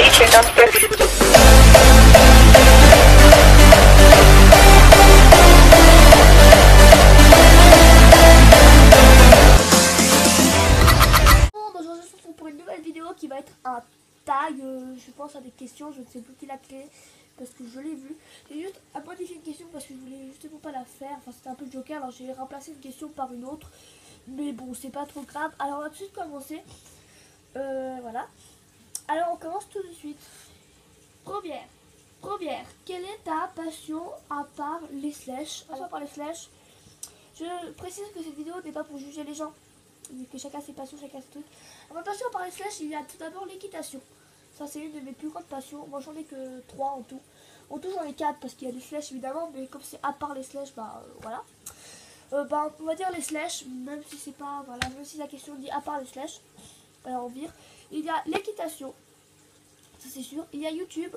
featured on Swift. Bonjour, je suis pour une nouvelle vidéo qui va être un tag, je pense à des questions, je ne sais plus qui l'a créé parce que je l'ai vu. J'ai juste à modifier une question parce que je voulais justement pas la faire, enfin c'était un peu le joker, alors j'ai remplacé une question par une autre. Mais bon, c'est pas trop grave. Alors on va tout de suite commencer. Voilà. Alors on commence tout de suite. Première, quelle est ta passion à part les slash? À part les slash, je précise que cette vidéo n'est pas pour juger les gens. Que chacun ses passions, chacun ses trucs. Ma passion à part les slash, il y a tout d'abord l'équitation. Ça c'est une de mes plus grandes passions. Moi j'en ai que 3 en tout. En tout j'en ai 4 parce qu'il y a des slash évidemment, mais comme c'est à part les slash, bah voilà. Bah, on va dire les slash, même si c'est pas, voilà, même si la question dit à part les slash, alors on vire. Il y a l'équitation, ça c'est sûr. Il y a YouTube,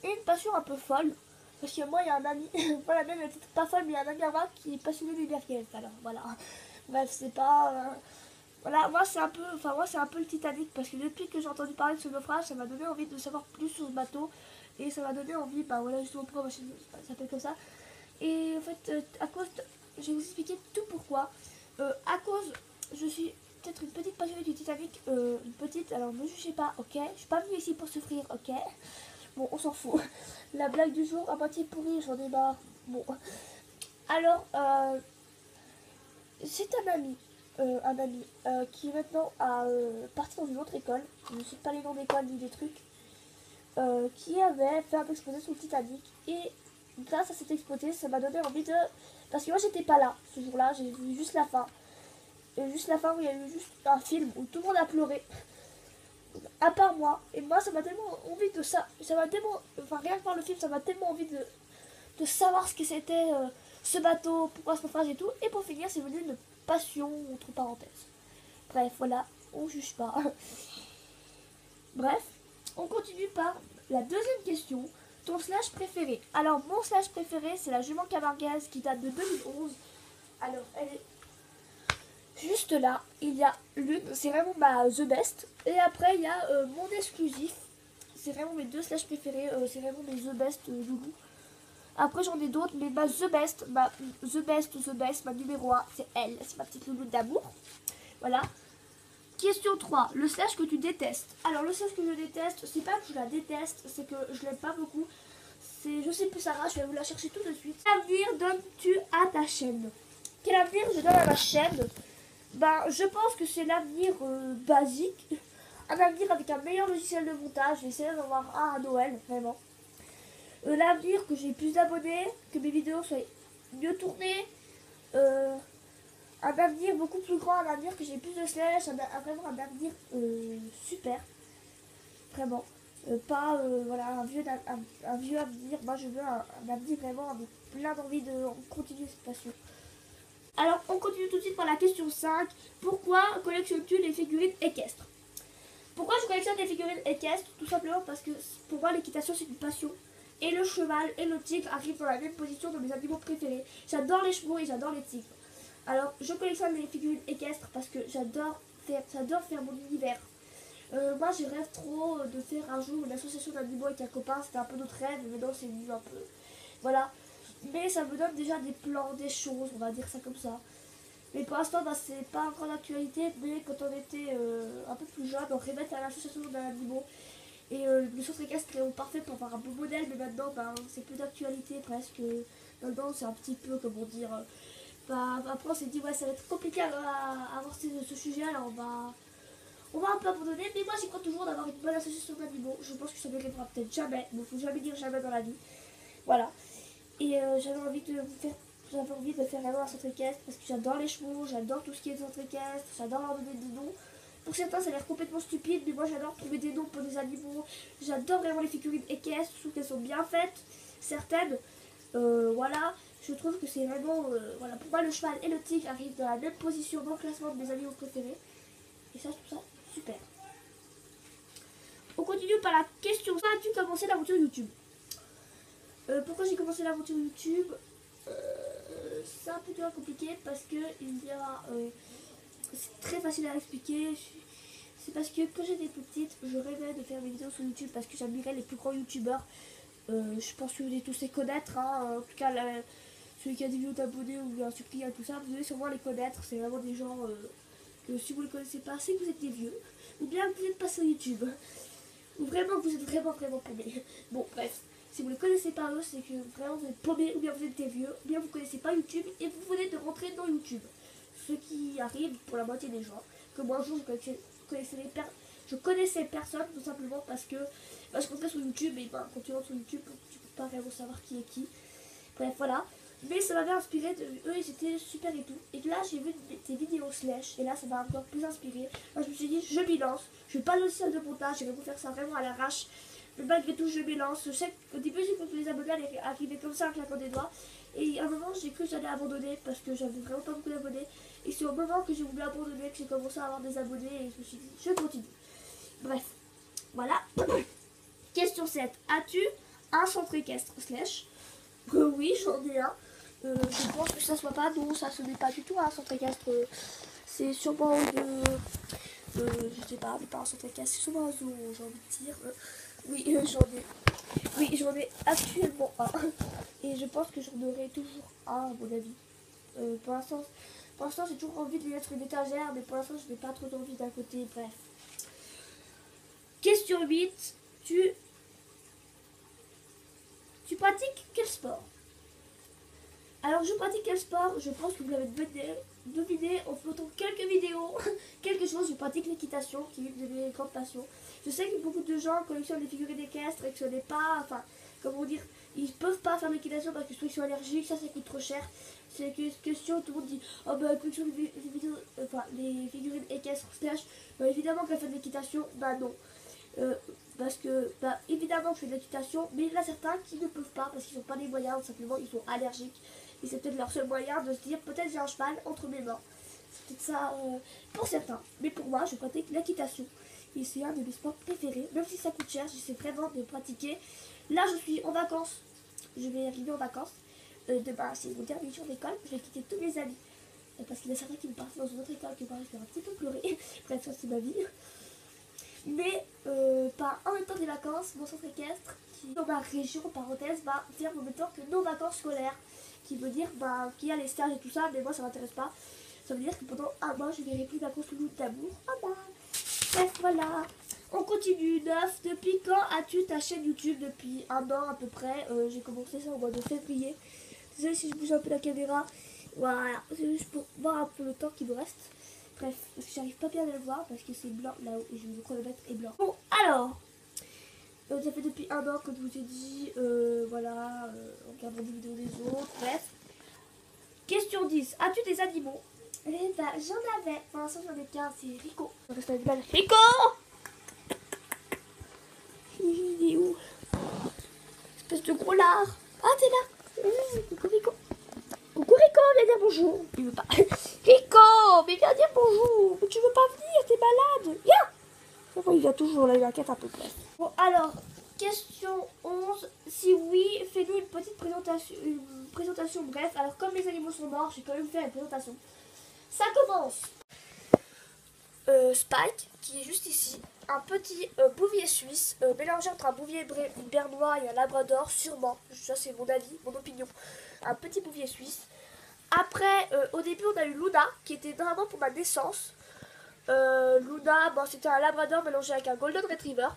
et une passion un peu folle, parce que moi il y a un ami, voilà, même peut-être pas folle, mais il y a un ami à moi qui est passionné du Berkel, alors voilà. Bref, c'est pas, voilà, moi c'est un peu, le Titanic, parce que depuis que j'ai entendu parler de ce naufrage, ça m'a donné envie de savoir plus sur ce bateau, et ça m'a donné envie, bah voilà, justement pourquoi ma chaîne s'appelle comme ça. Et en fait, à cause de, je vais vous expliquer tout pourquoi. À cause, je suis peut-être une petite passionnée du Titanic, une petite, alors ne jugez pas, ok. Je suis pas venue ici pour souffrir, ok. Bon, on s'en fout. La blague du jour à moitié pourrie, j'en ai marre. Bon, alors, c'est un ami qui maintenant a parti dans une autre école. Je ne sais pas les noms d'école ni des trucs. Qui avait fait un exposé sur le Titanic et grâce à cet exposé ça m'a donné envie de, parce que moi j'étais pas là ce jour-là, j'ai vu juste la fin, et juste la fin où il y a eu juste un film où tout le monde a pleuré à part moi, et moi ça m'a tellement envie de ça m'a tellement, enfin rien que par le film ça m'a tellement envie de savoir ce que c'était ce bateau, pourquoi ce naufrage et tout. Et pour finir c'est devenu une passion entre parenthèses. Bref, voilà, on juge pas. Bref, on continue par la deuxième question. Ton slash préféré? Alors, mon slash préféré, c'est la jument camarguaise qui date de 2011. Alors, elle est juste là. Il y a l'une, c'est vraiment ma The Best. Et après, il y a mon exclusif. C'est vraiment mes deux slash préférés. C'est vraiment mes The Best loulou. Après, j'en ai d'autres, mais ma The Best, ma numéro 1, c'est elle. C'est ma petite loulou d'amour. Voilà. Question 3, le slash que tu détestes. Alors le slash que je déteste, c'est pas que je la déteste, c'est que je l'aime pas beaucoup. C'est, je sais plus Sarah, je vais vous la chercher tout de suite. Quel avenir donnes-tu à ta chaîne? Quel avenir je donne à ma chaîne? Ben je pense que c'est l'avenir basique. Un avenir avec un meilleur logiciel de montage, je vais essayer d'en avoir un à Noël, vraiment. L'avenir que j'ai plus d'abonnés, que mes vidéos soient mieux tournées. Un avenir beaucoup plus grand, un avenir que j'ai plus de slash, vraiment un avenir super, vraiment. Pas voilà, un vieux avenir. Moi je veux un avenir vraiment avec plein d'envie de continuer cette passion. Alors on continue tout de suite par la question 5. Pourquoi collectionnes-tu les figurines équestres? Pourquoi je collectionne les figurines équestres? Tout simplement parce que pour moi l'équitation c'est une passion. Et le cheval et le tigre arrivent dans la même position de mes animaux préférés. J'adore les chevaux et j'adore les tigres. Alors, je collectionne les figurines équestres parce que j'adore faire mon univers. Moi, je rêve trop de faire un jour une association d'animaux avec un copain. C'était un peu notre rêve, mais maintenant c'est venu un peu. Voilà. Mais ça me donne déjà des plans, des choses, on va dire ça comme ça. Mais pour l'instant, bah, c'est pas encore d'actualité. Mais quand on était un peu plus jeune, on rêvait à l'association d'animaux. Et le centre équestre est parfait pour avoir un beau modèle. Mais maintenant, bah, c'est plus d'actualité presque. Maintenant, c'est un petit peu, comment dire. Bah, après on s'est dit ouais ça va être compliqué à avoir ce sujet, alors on va un peu abandonner, mais moi j'y crois toujours d'avoir une bonne association d'animaux. Je pense que ça n'arrivera peut-être jamais, mais il faut jamais dire jamais dans la vie. Voilà. Et j'avais envie de faire vraiment un centre équestre parce que j'adore les chevaux, j'adore tout ce qui est centre équestre, j'adore leur donner des noms. Pour certains ça a l'air complètement stupide, mais moi j'adore trouver des noms pour des animaux. J'adore vraiment les figurines équestres, je trouve qu'elles sont bien faites, certaines. Voilà, je trouve que c'est vraiment, voilà, pour moi le cheval et le tigre arrivent dans la même position dans le classement de mes animaux préférés. Et ça, je trouve ça super. On continue par la question. Pourquoi as-tu commencé l'aventure YouTube? Pourquoi j'ai commencé l'aventure YouTube? C'est un peu compliqué parce que il y a, c'est très facile à expliquer. c'est parce que quand j'étais petite, je rêvais de faire des vidéos sur YouTube parce que j'admirais les plus grands youtubeurs. Je pense que vous devez tous les connaître, hein. En tout cas, celui qui a des millions d'abonnés ou un suppli à tout ça, vous devez sûrement les connaître. C'est vraiment des gens que si vous ne les connaissez pas, c'est que vous êtes des vieux. Ou bien que vous n'êtes pas sur YouTube. Ou vraiment que vous êtes vraiment paumés. Bon, bref. Si vous ne les connaissez pas eux, c'est que vraiment vous êtes paumés, ou bien vous êtes des vieux, ou bien vous ne connaissez pas YouTube et vous venez de rentrer dans YouTube. Ce qui arrive pour la moitié des gens. Que moi un jour je connaissais personne tout simplement parce que je rentrais sur YouTube et quand tu rentres sur YouTube, tu peux pas vraiment savoir qui est qui. Bref, voilà. Mais ça m'avait inspiré, eux ils étaient super et tout. Et là j'ai vu des vidéos slash et là ça m'a encore plus inspiré. Moi je me suis dit, je m'y lance, je vais pas le salle de montage, je vais vous faire ça vraiment à l'arrache. Mais malgré tout, je m'y lance. Je sais qu'au début, j'ai cru que les abonnés allaient arriver comme ça, en claquant des doigts. Et à un moment, j'ai cru que j'allais abandonner parce que j'avais vraiment pas beaucoup d'abonnés. Et c'est au moment que j'ai voulu abandonner que j'ai commencé à avoir des abonnés et je me suis dit, je continue. Bref, voilà. Question 7. As-tu un centre équestre slash oui, j'en ai un. Je pense que ça soit pas, non, ça ce n'est pas du tout un centre équestre. C'est sûrement je sais pas, mais pas un centre équestre, c'est sûrement un zoo, j'ai envie de dire. Oui, j'en ai actuellement un. Et je pense que j'en aurai toujours un, à mon avis. Pour l'instant, j'ai toujours envie de lui mettre une étagère, mais pour l'instant, je n'ai pas trop envie d'un côté. Bref. Question 8. Tu pratiques quel sport? Alors, je pratique quel sport? Je pense que vous l'avez deviné en faisant quelques vidéos. Quelque chose, je pratique l'équitation, qui est une de mes grandes passions. Je sais que beaucoup de gens collectionnent des figurines équestres et que ce n'est pas, enfin, comment dire, ils peuvent pas faire l'équitation parce que soit ils sont allergiques, ça coûte trop cher. C'est une question, tout le monde dit, oh bah, collection les figurines équestres slash, bah, évidemment que la fait de l'équitation, bah non. Parce que, bah, évidemment que je fais de l'équitation, mais il y en a certains qui ne peuvent pas parce qu'ils n'ont pas les moyens, simplement ils sont allergiques. Et c'est peut-être leur seul moyen de se dire, peut-être j'ai un cheval entre mes mains. C'est peut-être ça pour certains. Mais pour moi, je pratique l'équitation. Et c'est un de mes sports préférés. Même si ça coûte cher, j'essaie vraiment de pratiquer. Là, je suis en vacances. Je vais arriver en vacances. Demain, c'est mon dernier jour d'école. Je vais quitter tous mes amis. Parce qu'il y a certains qui me partent dans une autre école qui me faire un petit peu pleurer. Bref, ça c'est ma vie. Mais en même temps des vacances, mon centre équestre, qui dans ma région, parenthèse, va faire en même temps que nos vacances scolaires. Qui veut dire qu'il y a les stages et tout ça, mais moi ça m'intéresse pas. Ça veut dire que pendant un mois, je verrai plus vacances sous d'amour. Ah bah. Bref, voilà. On continue. 9. Depuis quand as-tu ta chaîne YouTube? Depuis un an à peu près. J'ai commencé ça au mois de février. Désolée si je bouge un peu la caméra. Voilà. C'est juste pour voir un peu le temps qui me reste. Bref, parce que j'arrive pas bien à le voir parce que c'est blanc là-haut et je vais le chronomètre est blanc. Bon, alors. Ça fait depuis un an que je vous ai dit. Voilà. En regardant des vidéos des autres. Bref. Question 10. As-tu des animaux? Eh ben, j'en avais. Pour l'instant, j'en ai qu'un. C'est Rico. Rico! Il est où? Espèce de gros lard. Ah, t'es là. Coucou Rico. Coucou Rico, viens dire bonjour. Il veut pas. Rico, mais viens dire bonjour. Mais tu veux pas venir, t'es malade. Viens. Il vient toujours là, il inquiète un peu près. Bon, alors, question 11. Si oui, fais-nous une petite présentation. Bref, alors comme les animaux sont morts, j'ai quand même fait une présentation. Ça commence. Spike, qui est juste ici. Un petit bouvier suisse, mélangé entre un bouvier bernois et un labrador, sûrement. Ça, c'est mon avis, mon opinion. Un petit bouvier suisse. Après, au début, on a eu Luna, qui était vraiment pour ma naissance. Luna, bon, c'était un labrador mélangé avec un golden retriever.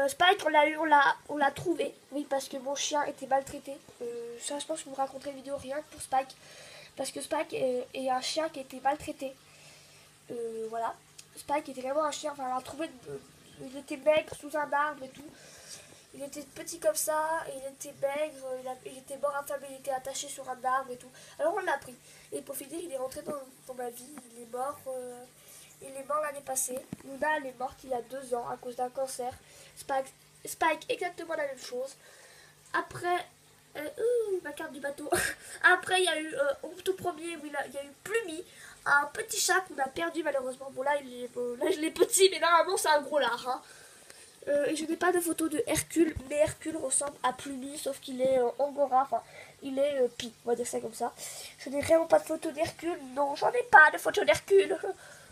Spike, on l'a trouvé. Oui, parce que mon chien était maltraité. Ça, je pense que je vous raconterai une vidéo rien que pour Spike. Parce que Spike est un chien qui était maltraité. Voilà. Spike était vraiment un chien. Enfin, on l'a trouvé. Il était maigre sous un arbre et tout. Il était petit comme ça. Il était maigre. Il était mort affamé. Il était attaché sur un arbre et tout. Alors on l'a pris. Et pour finir, il est rentré dans ma vie. Il est mort. Il est mort l'année passée. Luna, elle est morte il y a 2 ans à cause d'un cancer. Spike, exactement la même chose. Après, ma carte du bateau. Après, il y a eu, au tout premier, oui, il y a eu Plumi, un petit chat qu'on a perdu malheureusement. Bon, là, il est petit, mais normalement, c'est un gros lard. Hein. Et je n'ai pas de photo de Hercule, mais Hercule ressemble à Plumi, sauf qu'il est angora, enfin, il est pi, on va dire ça comme ça. Je n'ai vraiment pas de photo d'Hercule, non, j'en ai pas de photo d'Hercule.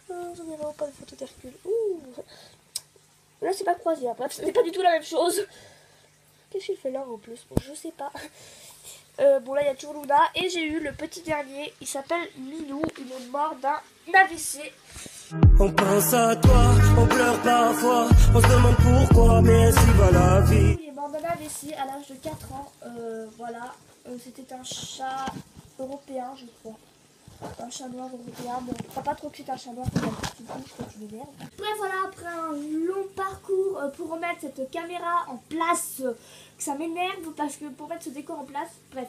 J'en ai vraiment pas de photo d'Hercule. Ouh. Là c'est pas croisière, bref, ce n'est pas du tout la même chose. Qu'est-ce qu'il fait là en plus? Bon, je sais pas. Bon là il y a toujours Luna. Et j'ai eu le petit dernier, il s'appelle Minou. Il est mort d'un AVC. On pense à toi, on pleure parfois, on se demande pourquoi, mais ainsi va la vie. Il est mort d'un AVC à l'âge de 4 ans. Voilà, c'était un chat européen je crois. Un chat noir européen, bon, je crois pas trop que c'est un chat noir, c'est un petit coup, je crois que tu m'énerves. Bref, voilà, après un long parcours pour remettre cette caméra en place, que ça m'énerve parce que pour mettre ce décor en place, bref.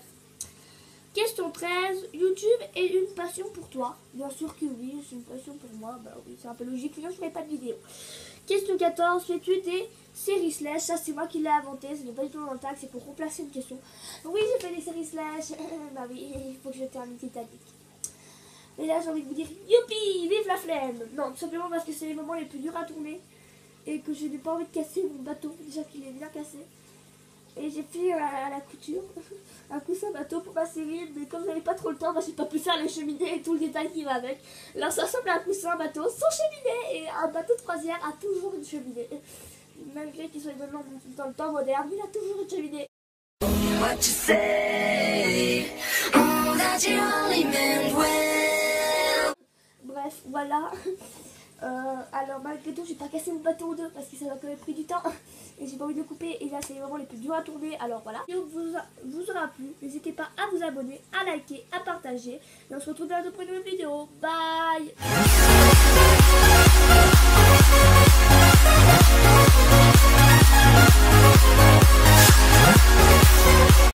Question 13, YouTube est une passion pour toi? Bien sûr que oui, c'est une passion pour moi, bah oui, c'est un peu logique, sinon je mets pas de vidéo. Question 14, fais-tu des séries slash? Ça c'est moi qui l'ai inventé, ce n'est pas du tout dans le tag, c'est pour remplacer une question. Oui, j'ai fait des séries slash, bah oui, il faut que je termine Titanic. Et là j'ai envie de vous dire youpi, vive la flemme. Non, tout simplement parce que c'est les moments les plus durs à tourner et que je n'ai pas envie de casser mon bateau, déjà qu'il est bien cassé. Et j'ai fait à la couture un coussin bateau pour ma série, mais comme j'avais pas trop le temps, bah, j'ai pas pu faire les cheminées et tout le détail qui va avec. Alors ça ressemble à un coussin bateau sans cheminée, et un bateau de croisière a toujours une cheminée. Malgré qu'il soit dans le temps moderne, il a toujours une cheminée. What you say, oh, that you only meant well. Bref, voilà. Alors malgré tout, j'ai pas cassé mon bateau en deux parce que ça m'a quand même pris du temps et j'ai pas envie de le couper. Et là, c'est les moments les plus durs à tourner. Alors voilà. Si vous aura plu, n'hésitez pas à vous abonner, à liker, à partager. Et on se retrouve dans de prochaines vidéos. Bye.